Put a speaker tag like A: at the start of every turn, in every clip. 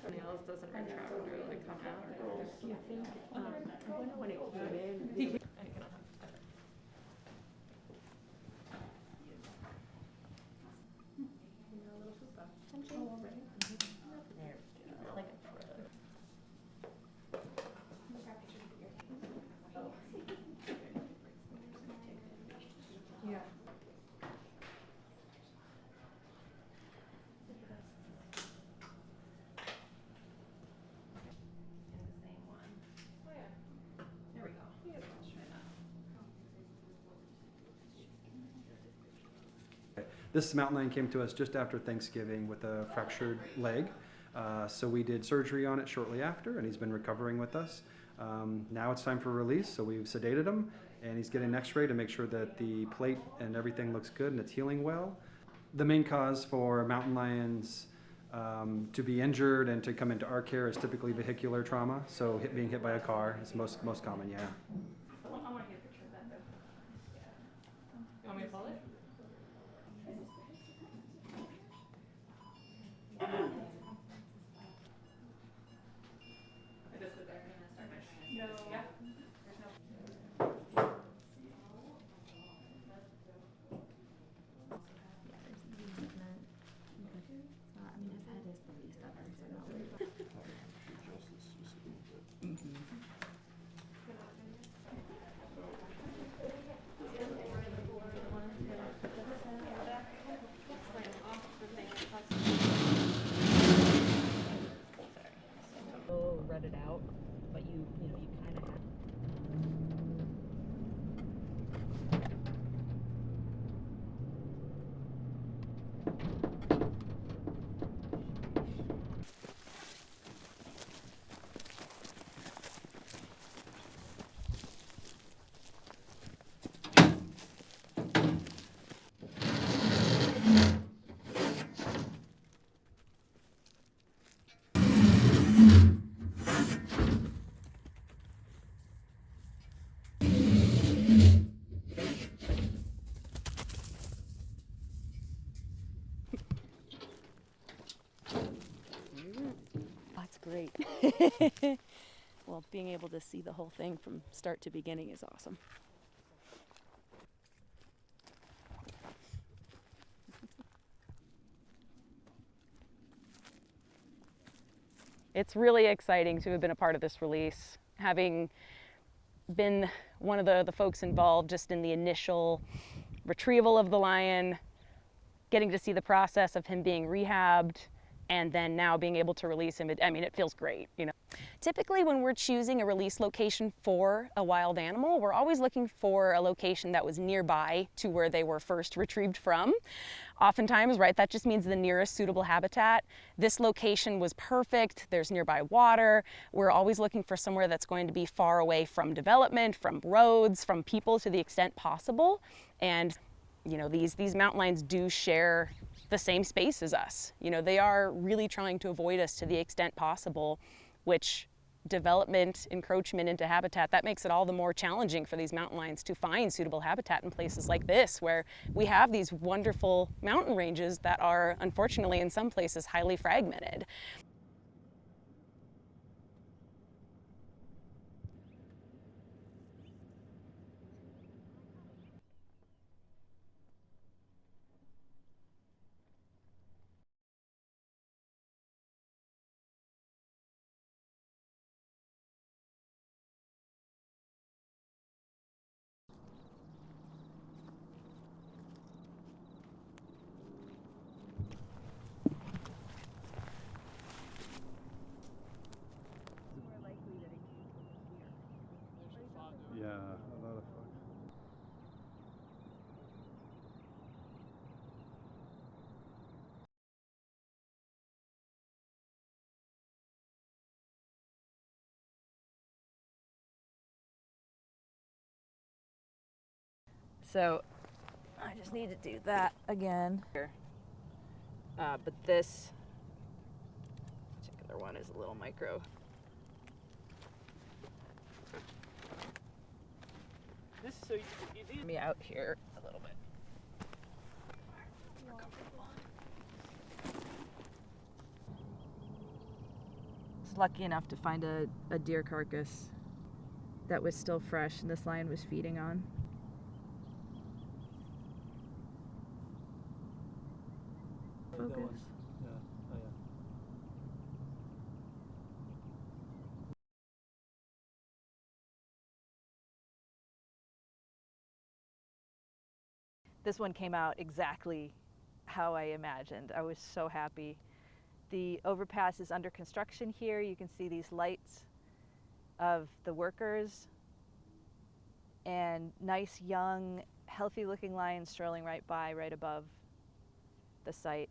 A: Nails doesn't retract or like come out. Do you think? I wonder when it came in. Yeah.
B: This mountain lion came to us just after Thanksgiving with a fractured leg. So we did surgery on it shortly after, and he's been recovering with us. Now it's time for release, so we've sedated him, and he's getting an x-ray to make sure that the plate and everything looks good and it's healing well. The main cause for mountain lions to be injured and to come into our care is typically vehicular trauma, so being hit by a car is most common, yeah.
A: I want to get a picture of that though. You want me to pull it? I just sit there and then start measuring it. No. Yeah. There's no. Read it out, but you kind of have. That's great. Well, being able to see the whole thing from start to beginning is awesome. It's really exciting to have been a part of this release, having been one of the folks involved just in the initial retrieval of the lion, getting to see the process of him being rehabbed, and then now being able to release him. It feels great, you know. Typically when we're choosing a release location for a wild animal, we're always looking for a location that was nearby to where they were first retrieved from. Oftentimes, right, that just means the nearest suitable habitat. This location was perfect. There's nearby water. We're always looking for somewhere that's going to be far away from development, from roads, from people to the extent possible. And you know, these mountain lions do share the same space as us. You know, they are really trying to avoid us to the extent possible, which development, encroachment into habitat, that makes it all the more challenging for these mountain lions to find suitable habitat in places like this, where we have these wonderful mountain ranges that are, unfortunately, in some places highly fragmented.
B: Yeah, a lot of fun.
A: So I
C: I just need to do that again.
A: But this particular one is a little micro.
D: This so you did
A: Me out here a little bit. Was lucky enough to find a deer carcass that was still fresh and this lion was feeding on. Focus.
D: Yeah. Oh, yeah.
C: This one came out exactly how I imagined. I was so happy. The overpass is under construction here. You can see these lights of the workers and nice, young, healthy-looking lions strolling right by, right above the site.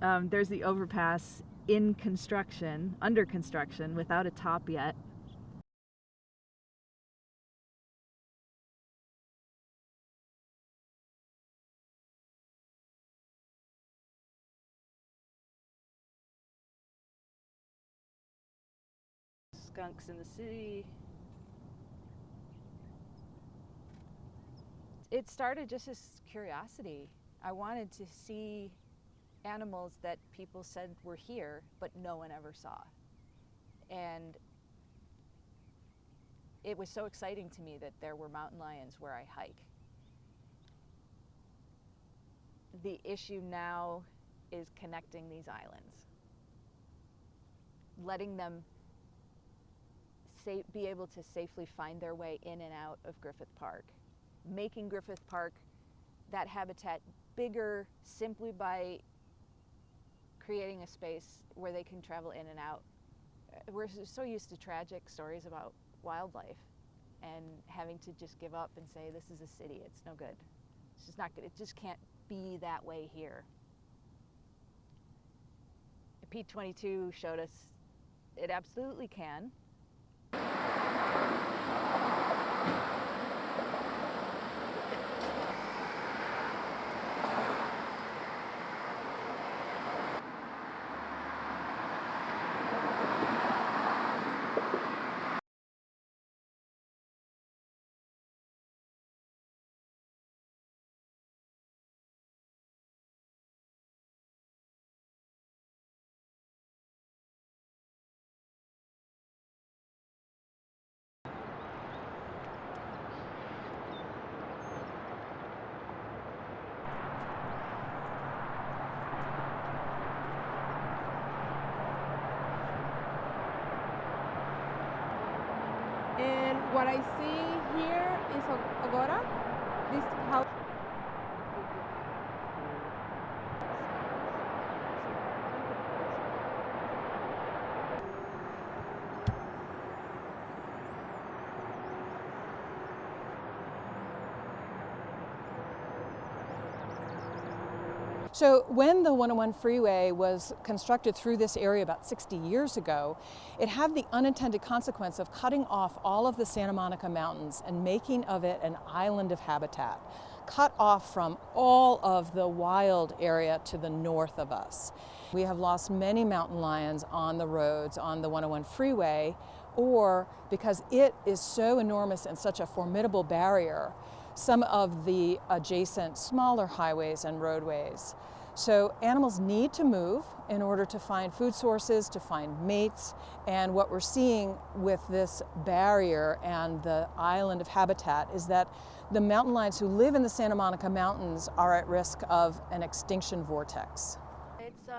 C: There's the overpass in construction, under construction, without a top yet. Skunks in the city. It started just as curiosity. I wanted to see animals that people said were here, but no one ever saw. And it was so exciting to me that there were mountain lions where I hike. The issue now is connecting these islands, letting them be able to safely find their way in and out of Griffith Park, making Griffith Park, that habitat, bigger simply by creating a space where they can travel in and out. We're so used to tragic stories about wildlife and having to just give up and say, this is a city, it's no good. It's just not good, it just can't be that way here. P22 showed us it absolutely can.
E: And what I see here is agora. This house.
F: So when the 101 freeway was constructed through this area about 60 years ago, it had the unintended consequence of cutting off all of the Santa Monica Mountains and making of it an island of habitat, cut off from all of the wild area to the north of us. We have lost many mountain lions on the roads on the 101 freeway, or because it is so enormous and such a formidable barrier, some of the adjacent smaller highways and roadways. So animals need to move in order to find food sources, to find mates, and what we're seeing with this barrier and the island of habitat is that the mountain lions who live in the Santa Monica Mountains are at risk of an extinction vortex.
C: It's